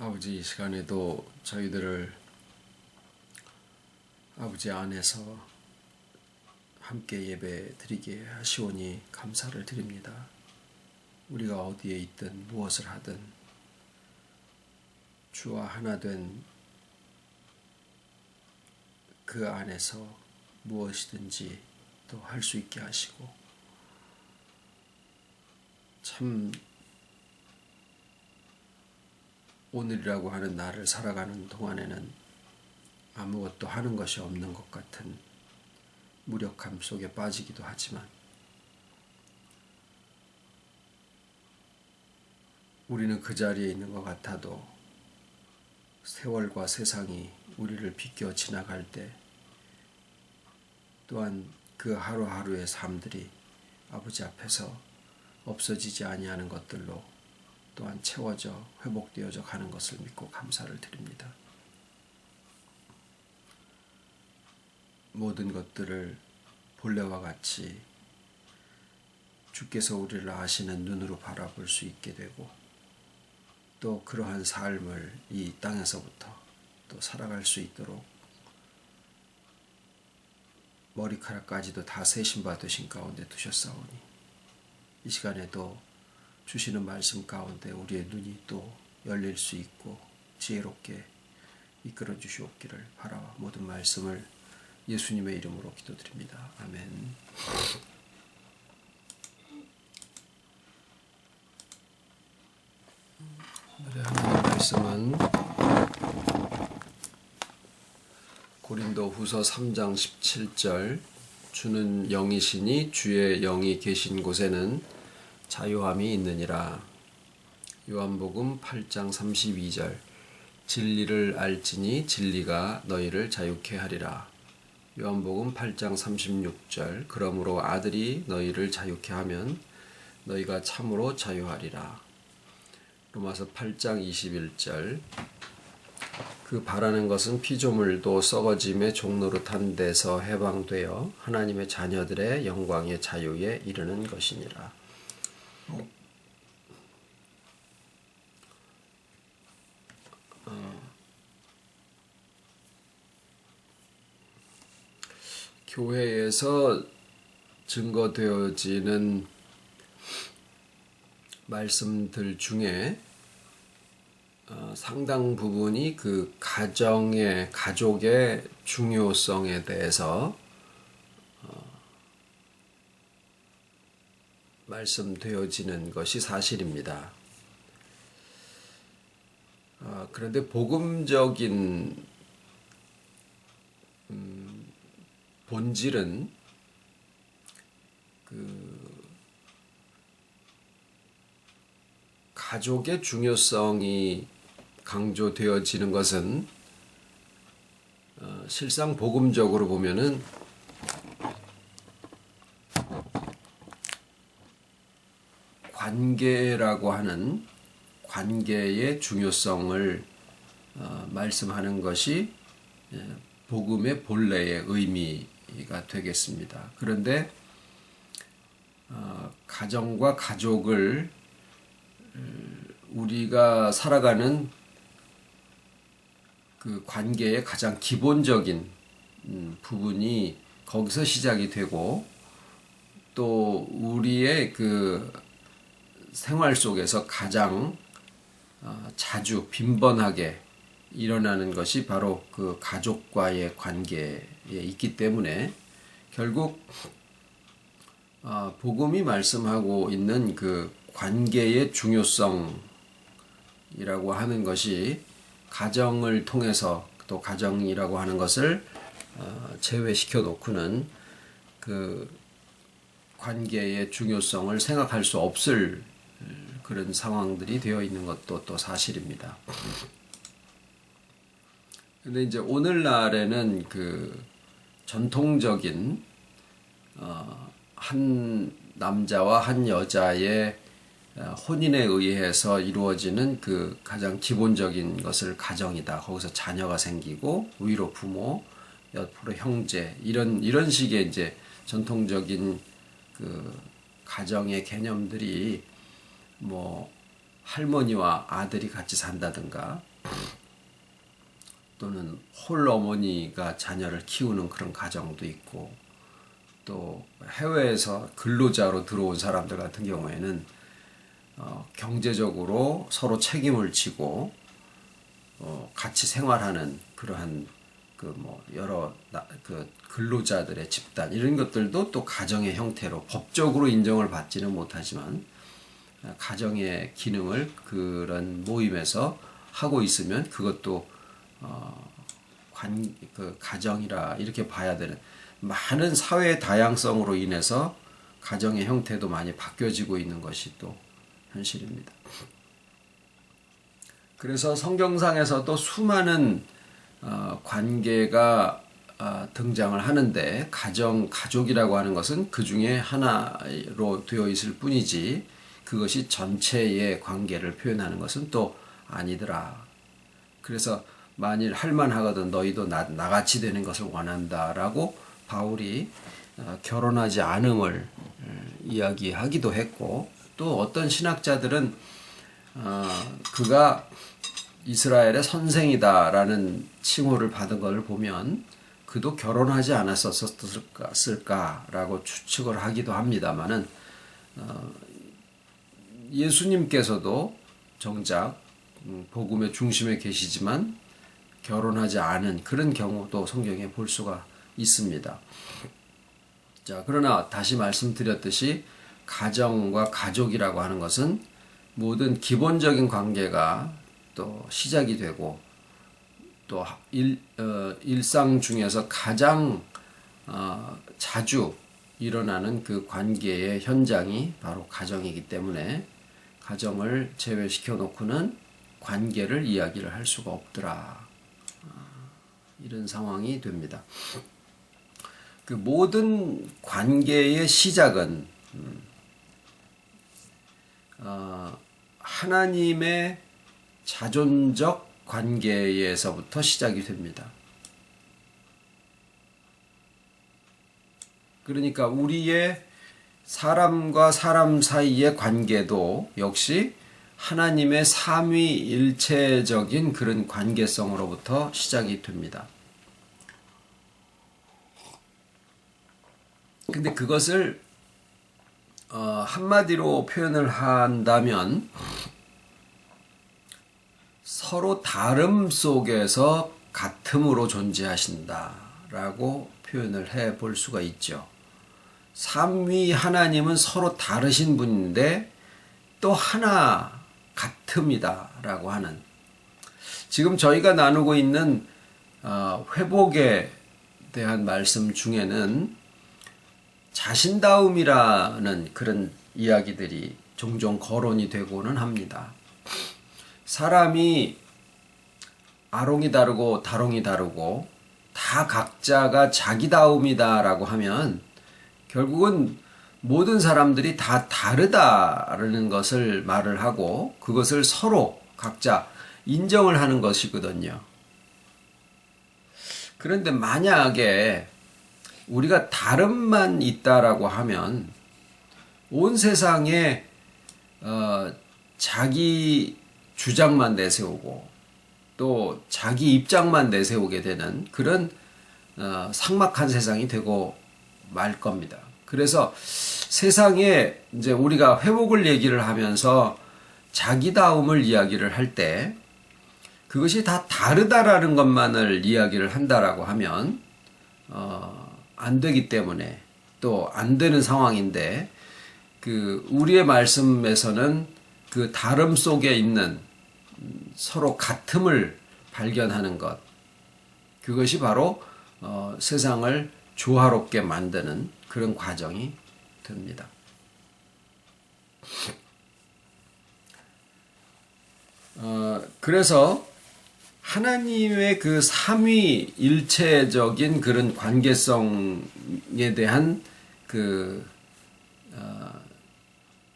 아버지, 이 시간에도 저희들을 아버지 안에서 함께 예배 드리게 하시오니 감사를 드립니다. 우리가 어디에 있든 무엇을 하든 주와 하나 된 그 안에서 무엇이든지 또 할 수 있게 하시고, 참 오늘이라고 하는 날을 살아가는 동안에는 아무것도 하는 것이 없는 것 같은 무력함 속에 빠지기도 하지만, 우리는 그 자리에 있는 것 같아도 세월과 세상이 우리를 비껴 지나갈 때 또한 그 하루하루의 삶들이 아버지 앞에서 없어지지 아니하는 것들로 또한 채워져 회복되어져 가는 것을 믿고 감사를 드립니다. 모든 것들을 본래와 같이 주께서 우리를 아시는 눈으로 바라볼 수 있게 되고, 또 그러한 삶을 이 땅에서부터 또 살아갈 수 있도록 머리카락까지도 다 세신 바 되신 가운데 두셨사오니, 이 시간에도 주시는 말씀 가운데 우리의 눈이 또 열릴 수 있고 지혜롭게 이끌어 주시옵기를 바라 모든 말씀을 예수님의 이름으로 기도드립니다. 아멘. 오늘의 하나님의 말씀은 고린도 후서 3장 17절, 주는 영이시니 주의 영이 계신 곳에는 자유함이 있느니라. 요한복음 8장 32절, 진리를 알지니 진리가 너희를 자유케 하리라. 요한복음 8장 36절, 그러므로 아들이 너희를 자유케 하면 너희가 참으로 자유하리라. 로마서 8장 21절, 그 바라는 것은 피조물도 썩어짐의 종노릇한 데서 해방되어 하나님의 자녀들의 영광의 자유에 이르는 것이니라. 교회에서 증거되어지는 말씀들 중에 상당 부분이 그 가족의 중요성에 대해서 말씀되어지는 것이 사실입니다. 그런데 복음적인 본질은 가족의 중요성이 강조되어지는 것은 실상 복음적으로 보면은 관계라고 하는 관계의 중요성을 말씀하는 것이 복음의 본래의 의미가 되겠습니다. 그런데 가정과 가족을 우리가 살아가는 그 관계의 가장 기본적인 부분이 거기서 시작이 되고, 또 우리의 그 생활 속에서 가장 자주 빈번하게 일어나는 것이 바로 그 가족과의 관계에 있기 때문에, 결국 복음이 말씀하고 있는 그 관계의 중요성이라고 하는 것이 가정을 통해서, 또 가정이라고 하는 것을 제외시켜 놓고는 그 관계의 중요성을 생각할 수 없을 그런 상황들이 되어 있는 것도 또 사실입니다. 근데 이제 오늘날에는 그 전통적인 한 남자와 한 여자의 혼인에 의해서 이루어지는 그 가장 기본적인 것을 가정이다. 거기서 자녀가 생기고 위로 부모, 옆으로 형제, 이런 식의 이제 전통적인 그 가정의 개념들이 뭐 할머니와 아들이 같이 산다든가, 또는 홀어머니가 자녀를 키우는 그런 가정도 있고, 또 해외에서 근로자로 들어온 사람들 같은 경우에는 경제적으로 서로 책임을 지고 같이 생활하는 그러한 여러 근로자들의 집단, 이런 것들도 또 가정의 형태로 법적으로 인정을 받지는 못하지만 가정의 기능을 그런 모임에서 하고 있으면 그것도 가정이라 이렇게 봐야 되는, 많은 사회의 다양성으로 인해서 가정의 형태도 많이 바뀌어지고 있는 것이 또 현실입니다. 그래서 성경상에서도 수많은 관계가 등장을 하는데, 가족이라고 하는 것은 그 중에 하나로 되어 있을 뿐이지 그것이 전체의 관계를 표현하는 것은 또 아니더라. 그래서 만일 할만하거든 너희도 나같이 되는 것을 원한다라고 바울이 결혼하지 않음을 이야기하기도 했고, 또 어떤 신학자들은 그가 이스라엘의 선생이다라는 칭호를 받은 것을 보면 그도 결혼하지 않았었을까라고 추측을 하기도 합니다만은, 예수님께서도 정작 복음의 중심에 계시지만 결혼하지 않은 그런 경우도 성경에 볼 수가 있습니다. 자, 그러나 다시 말씀드렸듯이 가정과 가족이라고 하는 것은 모든 기본적인 관계가 또 시작이 되고, 또 일상 중에서 가장 자주 일어나는 그 관계의 현장이 바로 가정이기 때문에 가정을 제외시켜 놓고는 관계를 이야기를 할 수가 없더라. 이런 상황이 됩니다. 그 모든 관계의 시작은 하나님의 자존적 관계에서부터 시작이 됩니다. 그러니까 우리의 사람과 사람 사이의 관계도 역시 하나님의 삼위일체적인 그런 관계성으로부터 시작이 됩니다. 근데 그것을 한마디로 표현을 한다면 서로 다름 속에서 같음으로 존재하신다라고 표현을 해 볼 수가 있죠. 삼위 하나님은 서로 다르신 분인데 또 하나 같음이다라고 하는, 지금 저희가 나누고 있는 회복에 대한 말씀 중에는 자신다움이라는 그런 이야기들이 종종 거론이 되고는 합니다. 사람이 아롱이 다르고 다롱이 다르고 다 각자가 자기다움이다라고 하면 결국은 모든 사람들이 다 다르다라는 것을 말을 하고 그것을 서로 각자 인정을 하는 것이거든요. 그런데 만약에 우리가 다름만 있다라고 하면 온 세상에 자기 주장만 내세우고 또 자기 입장만 내세우게 되는 그런 삭막한 세상이 되고 말 겁니다. 그래서 세상에 이제 우리가 회복을 얘기를 하면서 자기다움을 이야기를 할 때 그것이 다 다르다라는 것만을 이야기를 한다라고 하면 안 되기 때문에 또 안 되는 상황인데, 그 우리의 말씀에서는 그 다름 속에 있는 서로 같음을 발견하는 것, 그것이 바로 세상을 조화롭게 만드는 그런 과정이 됩니다. 그래서 하나님의 그 삼위일체적인 그런 관계성에 대한 그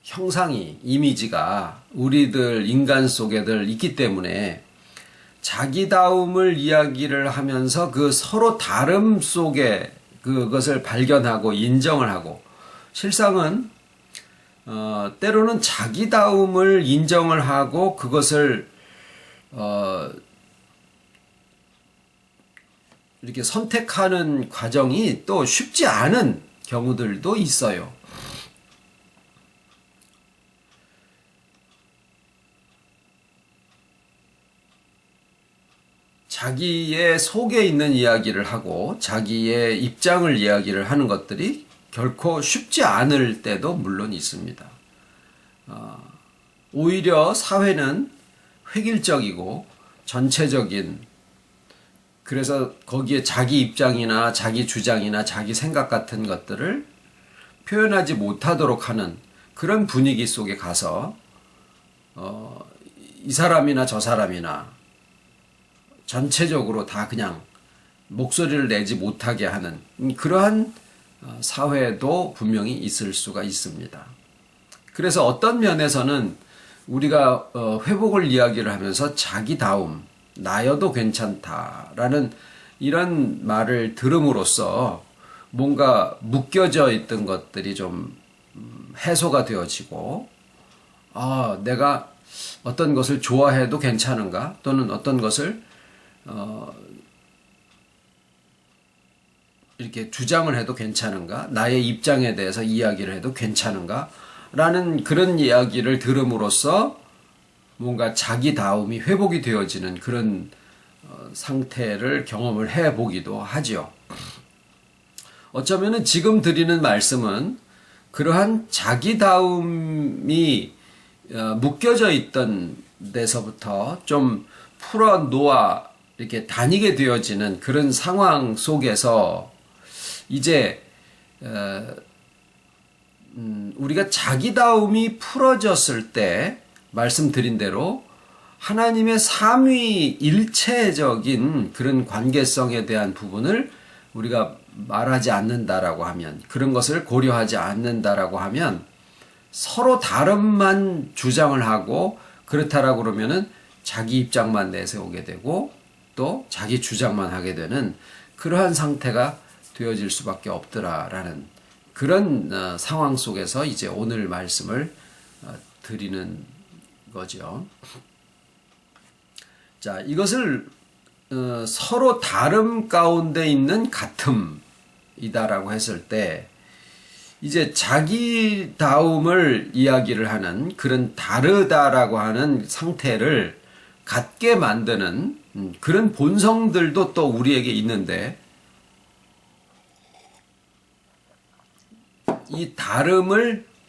형상이, 이미지가 우리들 인간 속에들 있기 때문에 자기다움을 이야기를 하면서 그 서로 다름 속에 그것을 발견하고 인정을 하고, 실상은 때로는 자기다움을 인정을 하고 그것을 이렇게 선택하는 과정이 또 쉽지 않은 경우들도 있어요. 자기의 속에 있는 이야기를 하고 자기의 입장을 이야기를 하는 것들이 결코 쉽지 않을 때도 물론 있습니다. 오히려 사회는 획일적이고 전체적인, 그래서 거기에 자기 입장이나 자기 주장이나 자기 생각 같은 것들을 표현하지 못하도록 하는 그런 분위기 속에 가서 이 사람이나 저 사람이나 전체적으로 다 그냥 목소리를 내지 못하게 하는 그러한 사회도 분명히 있을 수가 있습니다. 그래서 어떤 면에서는 우리가 회복을 이야기를 하면서 자기다움, 나여도 괜찮다라는 이런 말을 들음으로써 뭔가 묶여져 있던 것들이 좀 해소가 되어지고, 내가 어떤 것을 좋아해도 괜찮은가, 또는 어떤 것을 이렇게 주장을 해도 괜찮은가, 나의 입장에 대해서 이야기를 해도 괜찮은가 라는 그런 이야기를 들음으로써 뭔가 자기다움이 회복이 되어지는 그런 상태를 경험을 해보기도 하죠. 어쩌면은 지금 드리는 말씀은 그러한 자기다움이 묶여져 있던 데서부터 좀 풀어놓아 이렇게 다니게 되어지는 그런 상황 속에서 이제 우리가 자기다움이 풀어졌을 때 말씀드린 대로 하나님의 삼위일체적인 그런 관계성에 대한 부분을 우리가 말하지 않는다라고 하면, 그런 것을 고려하지 않는다라고 하면 서로 다름만 주장을 하고 그렇다라고 그러면은 자기 입장만 내세우게 되고 또 자기 주장만 하게 되는 그러한 상태가 되어질 수밖에 없더라라는 그런 상황 속에서 이제 오늘 말씀을 드리는 거죠. 자, 이것을 서로 다름 가운데 있는 같음이다라고 했을 때 이제 자기다움을 이야기를 하는 그런 다르다라고 하는 상태를 갖게 만드는 그런 본성들도 또 우리에게 있는데, 이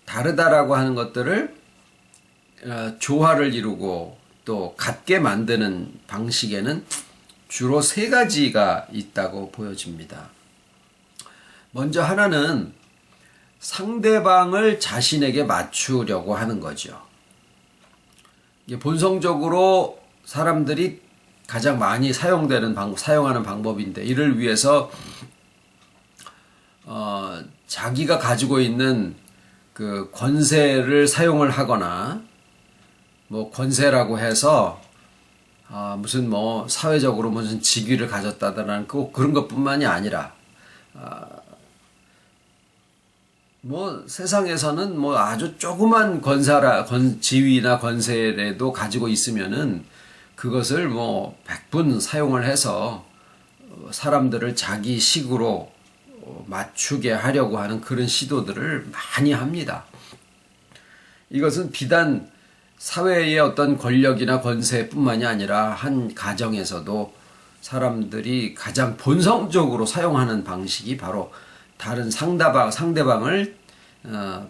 다르다라고 하는 것들을 조화를 이루고 또 갖게 만드는 방식에는 주로 세 가지가 있다고 보여집니다. 먼저 하나는 상대방을 자신에게 맞추려고 하는 거죠. 본성적으로 사람들이 가장 많이 사용하는 방법인데, 이를 위해서 자기가 가지고 있는 그 권세를 사용을 하거나, 뭐 권세라고 해서 무슨 뭐 사회적으로 무슨 직위를 가졌다라는 그런 것뿐만이 아니라 뭐 세상에서는 뭐 아주 조그만 지위나 권세라도 가지고 있으면은 그것을 뭐 백분 사용을 해서 사람들을 자기 식으로 맞추게 하려고 하는 그런 시도들을 많이 합니다. 이것은 비단 사회의 어떤 권력이나 권세뿐만이 아니라 한 가정에서도 사람들이 가장 본성적으로 사용하는 방식이 바로 다른 상대방을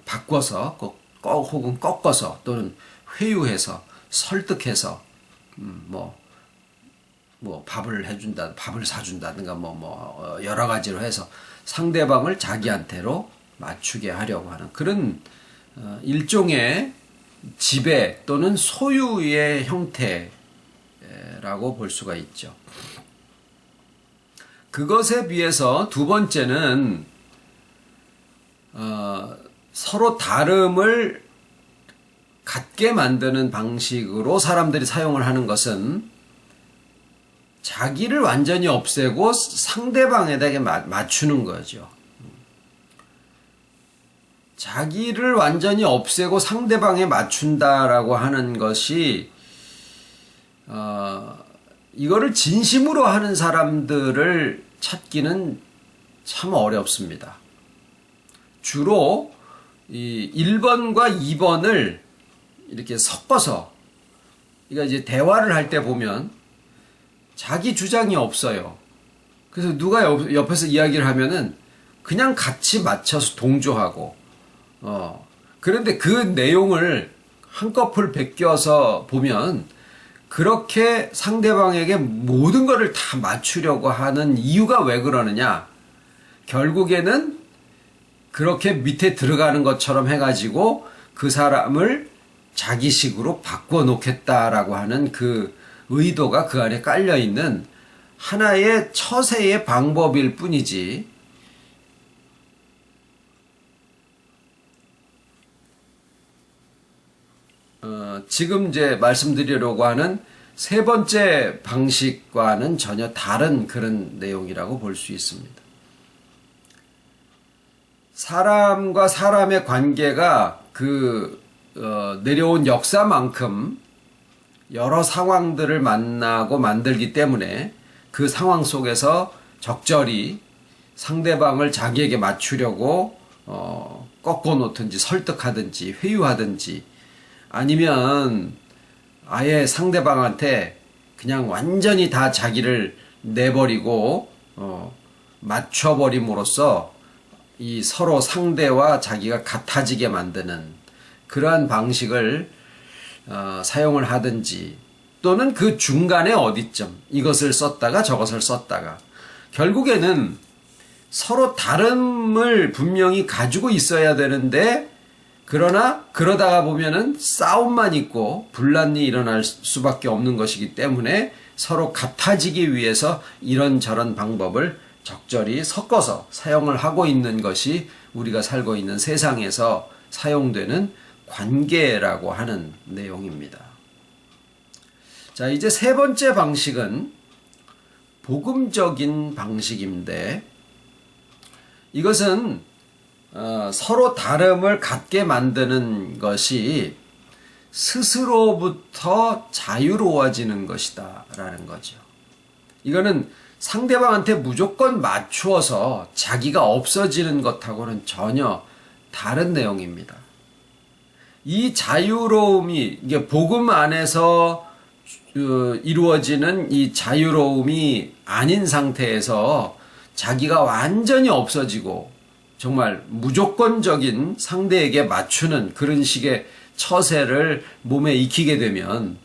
바꿔서 혹은 꺾어서 또는 회유해서 설득해서 뭐 밥을 해준다, 밥을 사준다든가 여러 가지로 해서 상대방을 자기한테로 맞추게 하려고 하는 그런 일종의 지배 또는 소유의 형태라고 볼 수가 있죠. 그것에 비해서 두 번째는 서로 다름을 갖게 만드는 방식으로 사람들이 사용을 하는 것은 자기를 완전히 없애고 상대방에게 맞추는 거죠. 자기를 완전히 없애고 상대방에 맞춘다라고 하는 것이 이거를 진심으로 하는 사람들을 찾기는 참 어렵습니다. 주로 이 1번과 2번을 이렇게 섞어서, 그러니까 이제 대화를 할 때 보면 자기 주장이 없어요. 그래서 누가 옆에서 이야기를 하면은 그냥 같이 맞춰서 동조하고, 그런데 그 내용을 한꺼풀 베껴서 보면 그렇게 상대방에게 모든 것을 다 맞추려고 하는 이유가 왜 그러느냐? 결국에는 그렇게 밑에 들어가는 것처럼 해가지고 그 사람을 자기식으로 바꿔놓겠다라고 하는 그 의도가 그 안에 깔려있는 하나의 처세의 방법일 뿐이지, 지금 이제 말씀드리려고 하는 세 번째 방식과는 전혀 다른 그런 내용이라고 볼 수 있습니다. 사람과 사람의 관계가 내려온 역사만큼 여러 상황들을 만나고 만들기 때문에 그 상황 속에서 적절히 상대방을 자기에게 맞추려고 꺾어 놓든지 설득하든지 회유하든지, 아니면 아예 상대방한테 그냥 완전히 다 자기를 내버리고 맞춰버림으로써 이 서로 상대와 자기가 같아지게 만드는 그러한 방식을 사용을 하든지, 또는 그 중간에 어디쯤 이것을 썼다가 저것을 썼다가, 결국에는 서로 다름을 분명히 가지고 있어야 되는데, 그러나 그러다가 보면은 싸움만 있고 분란이 일어날 수밖에 없는 것이기 때문에 서로 같아지기 위해서 이런저런 방법을 적절히 섞어서 사용을 하고 있는 것이 우리가 살고 있는 세상에서 사용되는 관계라고 하는 내용입니다. 자, 이제 세 번째 방식은 복음적인 방식인데, 이것은 서로 다름을 갖게 만드는 것이 스스로부터 자유로워지는 것이다 라는 거죠. 이거는 상대방한테 무조건 맞추어서 자기가 없어지는 것하고는 전혀 다른 내용입니다. 이 자유로움이, 이게 복음 안에서 이루어지는 이 자유로움이 아닌 상태에서 자기가 완전히 없어지고 정말 무조건적인 상대에게 맞추는 그런 식의 처세를 몸에 익히게 되면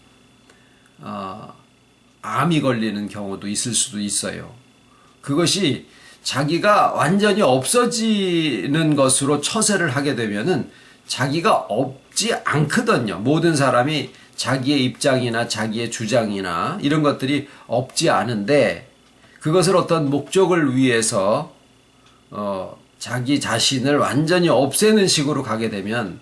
암이 걸리는 경우도 있을 수도 있어요. 그것이 자기가 완전히 없어지는 것으로 처세를 하게 되면은 자기가 없지 않거든요. 모든 사람이 자기의 입장이나 자기의 주장이나 이런 것들이 없지 않은데, 그것을 어떤 목적을 위해서 자기 자신을 완전히 없애는 식으로 가게 되면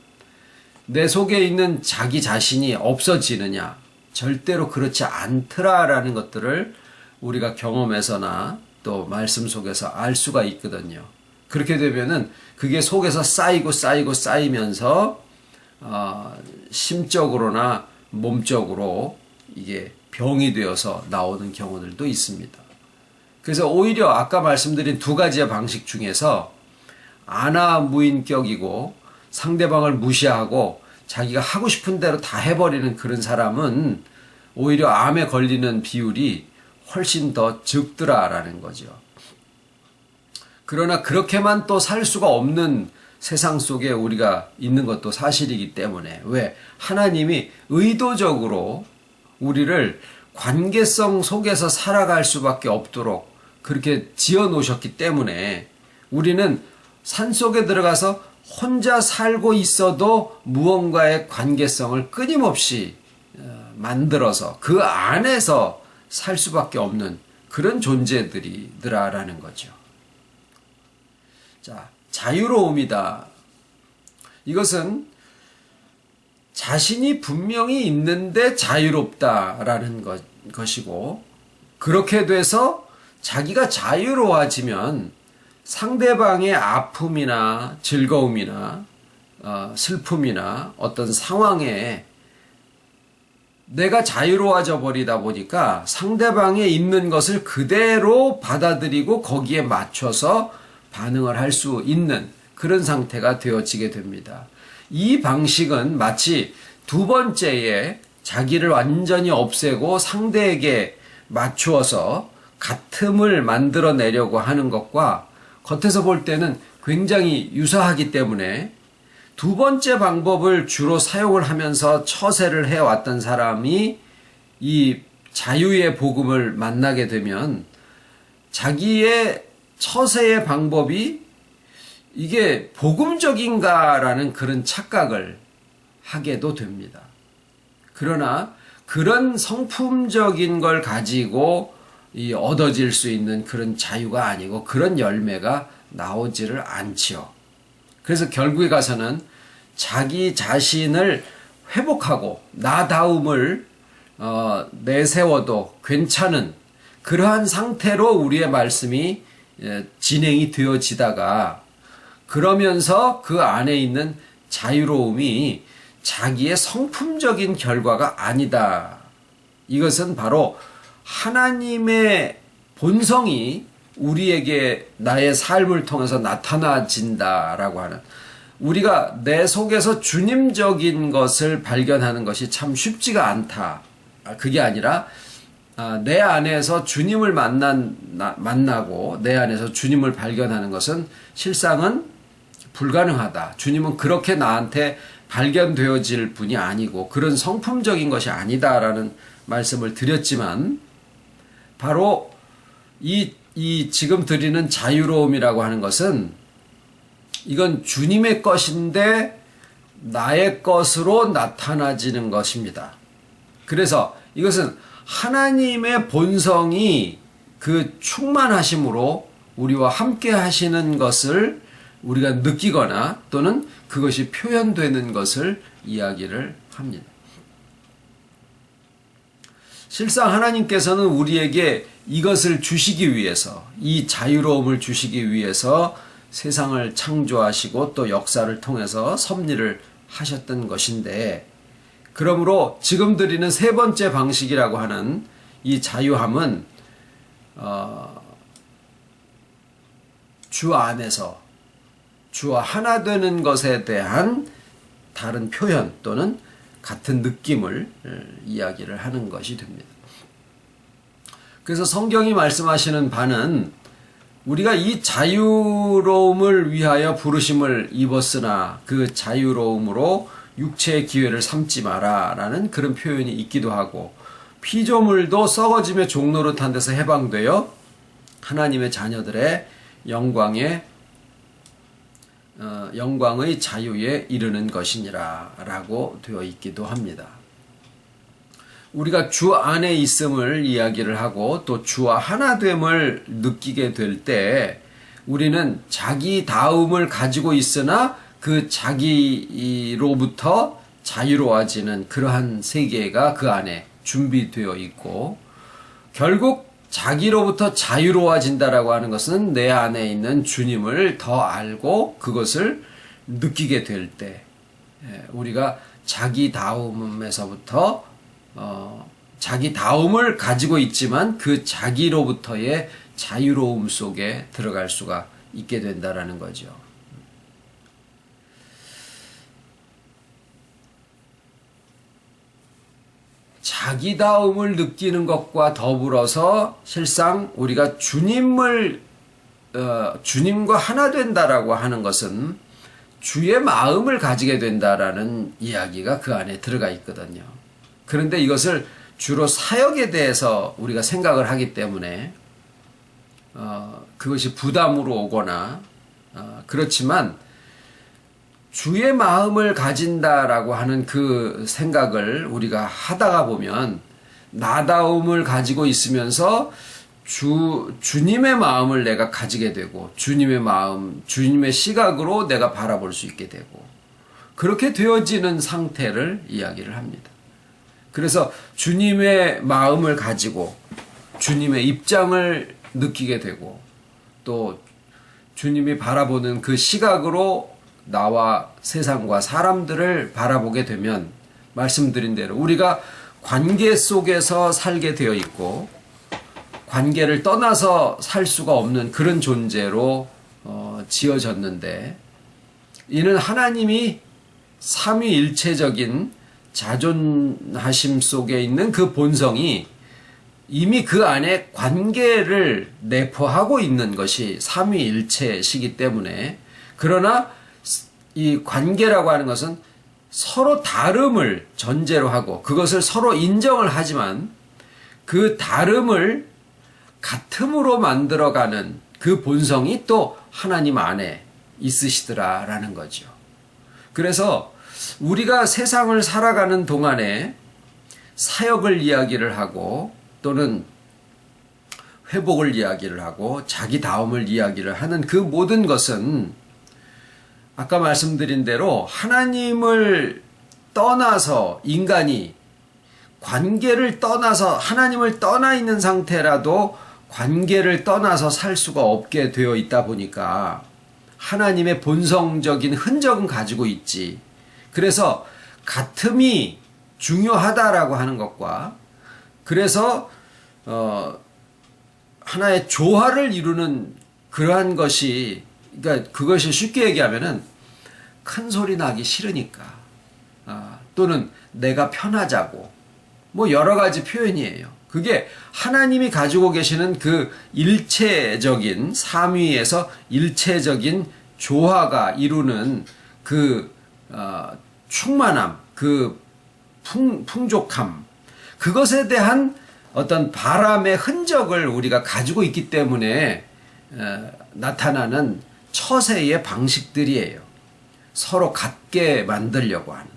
내 속에 있는 자기 자신이 없어지느냐? 절대로 그렇지 않더라라는 것들을 우리가 경험에서나 또 말씀 속에서 알 수가 있거든요. 그렇게 되면은 그게 속에서 쌓이면서 심적으로나 몸적으로 이게 병이 되어서 나오는 경우들도 있습니다. 그래서 오히려 아까 말씀드린 두 가지의 방식 중에서 아나무인격이고 상대방을 무시하고 자기가 하고 싶은 대로 다 해버리는 그런 사람은 오히려 암에 걸리는 비율이 훨씬 더 적더라라는 거죠. 그러나 그렇게만 또 살 수가 없는 세상 속에 우리가 있는 것도 사실이기 때문에, 왜? 하나님이 의도적으로 우리를 관계성 속에서 살아갈 수밖에 없도록 그렇게 지어 놓으셨기 때문에 우리는 산속에 들어가서 혼자 살고 있어도 무언가의 관계성을 끊임없이 만들어서 그 안에서 살 수밖에 없는 그런 존재들이더라라는 거죠. 자, 자유로움이다. 이것은 자신이 분명히 있는데 자유롭다라는 것이고, 그렇게 돼서 자기가 자유로워지면 상대방의 아픔이나 즐거움이나 슬픔이나 어떤 상황에 내가 자유로워져 버리다 보니까 상대방에 있는 것을 그대로 받아들이고 거기에 맞춰서 반응을 할 수 있는 그런 상태가 되어지게 됩니다. 이 방식은 마치 두 번째에 자기를 완전히 없애고 상대에게 맞추어서 같음을 만들어내려고 하는 것과 겉에서 볼 때는 굉장히 유사하기 때문에 두 번째 방법을 주로 사용을 하면서 처세를 해왔던 사람이 이 자유의 복음을 만나게 되면 자기의 처세의 방법이 이게 복음적인가라는 그런 착각을 하게도 됩니다. 그러나 그런 성품적인 걸 가지고 얻어질 수 있는 그런 자유가 아니고 그런 열매가 나오지를 않지요. 그래서 결국에 가서는 자기 자신을 회복하고 나다움을 내세워도 괜찮은 그러한 상태로 우리의 말씀이 진행이 되어지다가 그러면서 그 안에 있는 자유로움이 자기의 성품적인 결과가 아니다. 이것은 바로 하나님의 본성이 우리에게 나의 삶을 통해서 나타나진다라고 하는, 우리가 내 속에서 주님적인 것을 발견하는 것이 참 쉽지가 않다. 그게 아니라 내 안에서 주님을 만나고 내 안에서 주님을 발견하는 것은 실상은 불가능하다. 주님은 그렇게 나한테 발견되어질 분이 아니고 그런 성품적인 것이 아니다라는 말씀을 드렸지만, 바로 이 지금 드리는 자유로움이라고 하는 것은 이건 주님의 것인데 나의 것으로 나타나지는 것입니다. 그래서 이것은 하나님의 본성이 그 충만하심으로 우리와 함께 하시는 것을 우리가 느끼거나 또는 그것이 표현되는 것을 이야기를 합니다. 실상 하나님께서는 우리에게 이것을 주시기 위해서, 이 자유로움을 주시기 위해서 세상을 창조하시고 또 역사를 통해서 섭리를 하셨던 것인데, 그러므로 지금 드리는 세 번째 방식이라고 하는 이 자유함은 주 안에서 주와 하나 되는 것에 대한 다른 표현 또는 같은 느낌을 이야기를 하는 것이 됩니다. 그래서 성경이 말씀하시는 바는 우리가 이 자유로움을 위하여 부르심을 입었으나 그 자유로움으로 육체의 기회를 삼지 마라 라는 그런 표현이 있기도 하고, 피조물도 썩어짐의 종노릇한 데서 해방되어 하나님의 자녀들의 영광의 자유에 이르는 것이니라 라고 되어 있기도 합니다. 우리가 주 안에 있음을 이야기를 하고 또 주와 하나됨을 느끼게 될 때 우리는 자기다움을 가지고 있으나 그 자기로부터 자유로워지는 그러한 세계가 그 안에 준비되어 있고, 결국 자기로부터 자유로워진다라고 하는 것은 내 안에 있는 주님을 더 알고 그것을 느끼게 될 때 우리가 자기다움에서부터 자기다움을 가지고 있지만 그 자기로부터의 자유로움 속에 들어갈 수가 있게 된다라는 거죠. 자기다움을 느끼는 것과 더불어서 실상 우리가 주님과 하나 된다라고 하는 것은 주의 마음을 가지게 된다라는 이야기가 그 안에 들어가 있거든요. 그런데 이것을 주로 사역에 대해서 우리가 생각을 하기 때문에 그것이 부담으로 오거나 그렇지만, 주의 마음을 가진다라고 하는 그 생각을 우리가 하다가 보면 나다움을 가지고 있으면서 주님의 마음을 내가 가지게 되고 주님의 마음, 주님의 시각으로 내가 바라볼 수 있게 되고 그렇게 되어지는 상태를 이야기를 합니다. 그래서 주님의 마음을 가지고 주님의 입장을 느끼게 되고 또 주님이 바라보는 그 시각으로 나와 세상과 사람들을 바라보게 되면 말씀드린 대로 우리가 관계 속에서 살게 되어 있고 관계를 떠나서 살 수가 없는 그런 존재로 지어졌는데, 이는 하나님이 삼위일체적인 자존하심 속에 있는 그 본성이 이미 그 안에 관계를 내포하고 있는 것이 삼위일체시기 때문에, 그러나 이 관계라고 하는 것은 서로 다름을 전제로 하고 그것을 서로 인정을 하지만 그 다름을 같음으로 만들어가는 그 본성이 또 하나님 안에 있으시더라라는 거죠. 그래서 우리가 세상을 살아가는 동안에 사역을 이야기를 하고 또는 회복을 이야기를 하고 자기다움을 이야기를 하는 그 모든 것은 아까 말씀드린 대로 하나님을 떠나서 인간이 관계를 떠나서 하나님을 떠나 있는 상태라도 관계를 떠나서 살 수가 없게 되어 있다 보니까 하나님의 본성적인 흔적은 가지고 있지. 그래서 같음이 중요하다라고 하는 것과 그래서 하나의 조화를 이루는 그러한 것이, 그러니까 그것이 쉽게 얘기하면은 큰 소리 나기 싫으니까 또는 내가 편하자고 뭐 여러 가지 표현이에요. 그게 하나님이 가지고 계시는 그 일체적인 삼위에서 일체적인 조화가 이루는 그 충만함, 그 풍족함, 그것에 대한 어떤 바람의 흔적을 우리가 가지고 있기 때문에 나타나는 처세의 방식들이에요. 서로 같게 만들려고 하는.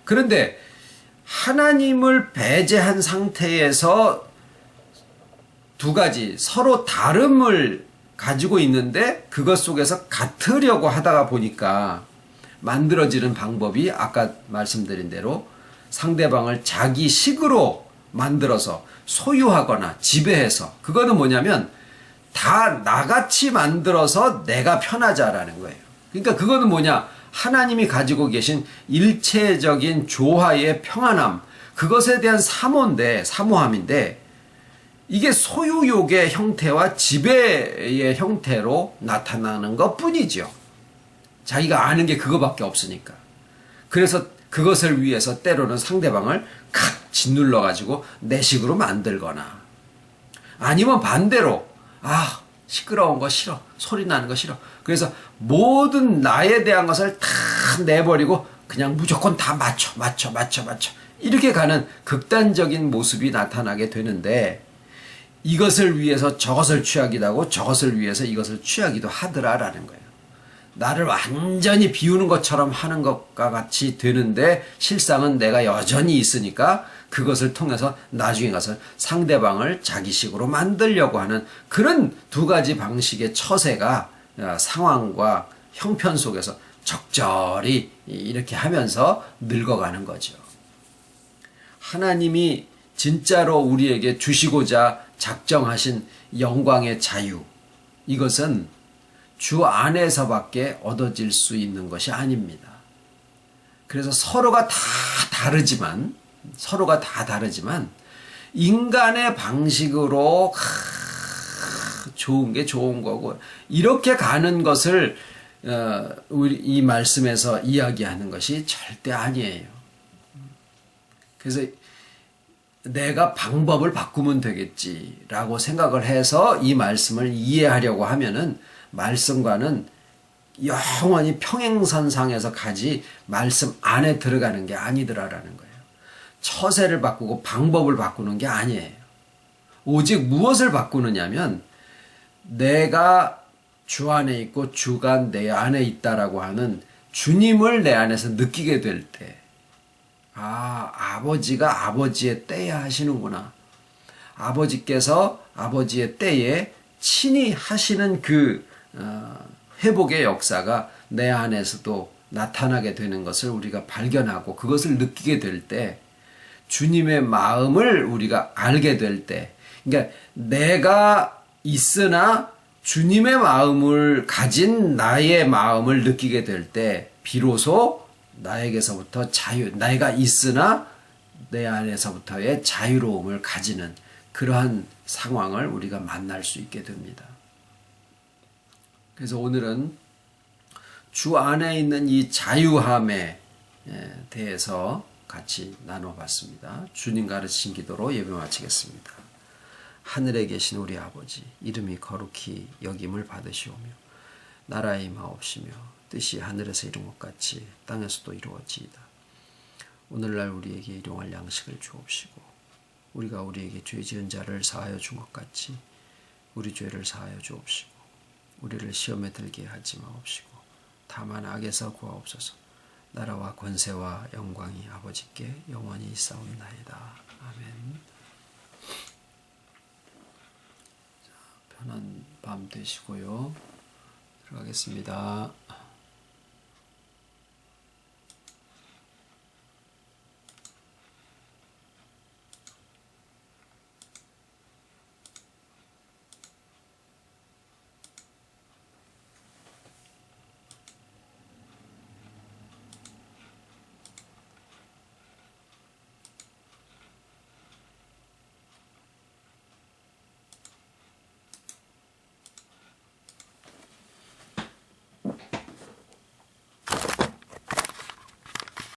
그런데 하나님을 배제한 상태에서 두 가지 서로 다름을 가지고 있는데 그것 속에서 같으려고 하다가 보니까 만들어지는 방법이 아까 말씀드린 대로 상대방을 자기 식으로 만들어서 소유하거나 지배해서, 그거는 뭐냐면 다 나같이 만들어서 내가 편하자라는 거예요. 그러니까 그거는 뭐냐, 하나님이 가지고 계신 일체적인 조화의 평안함, 그것에 대한 사모함인데 이게 소유욕의 형태와 지배의 형태로 나타나는 것 뿐이죠. 자기가 아는 게 그거밖에 없으니까. 그래서 그것을 위해서 때로는 상대방을 칵 짓눌러 가지고 내 식으로 만들거나, 아니면 반대로 시끄러운 거 싫어, 소리 나는 거 싫어, 그래서 모든 나에 대한 것을 다 내버리고 그냥 무조건 다 맞춰 이렇게 가는 극단적인 모습이 나타나게 되는데, 이것을 위해서 저것을 취하기도 하고 저것을 위해서 이것을 취하기도 하더라라는 거예요. 나를 완전히 비우는 것처럼 하는 것과 같이 되는데 실상은 내가 여전히 있으니까 그것을 통해서 나중에 가서 상대방을 자기식으로 만들려고 하는 그런 두 가지 방식의 처세가 상황과 형편 속에서 적절히 이렇게 하면서 늙어가는 거죠. 하나님이 진짜로 우리에게 주시고자 작정하신 영광의 자유, 이것은 주 안에서밖에 얻어질 수 있는 것이 아닙니다. 그래서 서로가 다 다르지만 인간의 방식으로 좋은 게 좋은 거고 이렇게 가는 것을 우리 이 말씀에서 이야기하는 것이 절대 아니에요. 그래서 내가 방법을 바꾸면 되겠지라고 생각을 해서 이 말씀을 이해하려고 하면은 말씀과는 영원히 평행선상에서 가지 말씀 안에 들어가는 게 아니더라라는 거예요. 처세를 바꾸고 방법을 바꾸는 게 아니에요. 오직 무엇을 바꾸느냐면 내가 주 안에 있고 주가 내 안에 있다라고 하는 주님을 내 안에서 느끼게 될 때, 아버지가 아버지의 때에 하시는구나. 아버지께서 아버지의 때에 친히 하시는 그 회복의 역사가 내 안에서도 나타나게 되는 것을 우리가 발견하고 그것을 느끼게 될 때, 주님의 마음을 우리가 알게 될 때, 그러니까 내가 있으나 주님의 마음을 가진 나의 마음을 느끼게 될 때 비로소 나에게서부터 내가 있으나 내 안에서부터의 자유로움을 가지는 그러한 상황을 우리가 만날 수 있게 됩니다. 그래서 오늘은 주 안에 있는 이 자유함에 대해서 같이 나눠봤습니다. 주님 가르친 기도로 예배 마치겠습니다. 하늘에 계신 우리 아버지, 이름이 거룩히 여김을 받으시오며 나라의 임하옵시며 뜻이 하늘에서 이룬 것 같이 땅에서도 이루어지이다. 오늘날 우리에게 일용할 양식을 주옵시고 우리가 우리에게 죄 지은 자를 사하여 준 것 같이 우리 죄를 사하여 주옵시고 우리를 시험에 들게 하지 마옵시고 다만 악에서 구하옵소서. 나라와 권세와 영광이 아버지께 영원히 있사옵나이다. 아멘. 자, 편한 밤 되시고요. 들어가겠습니다.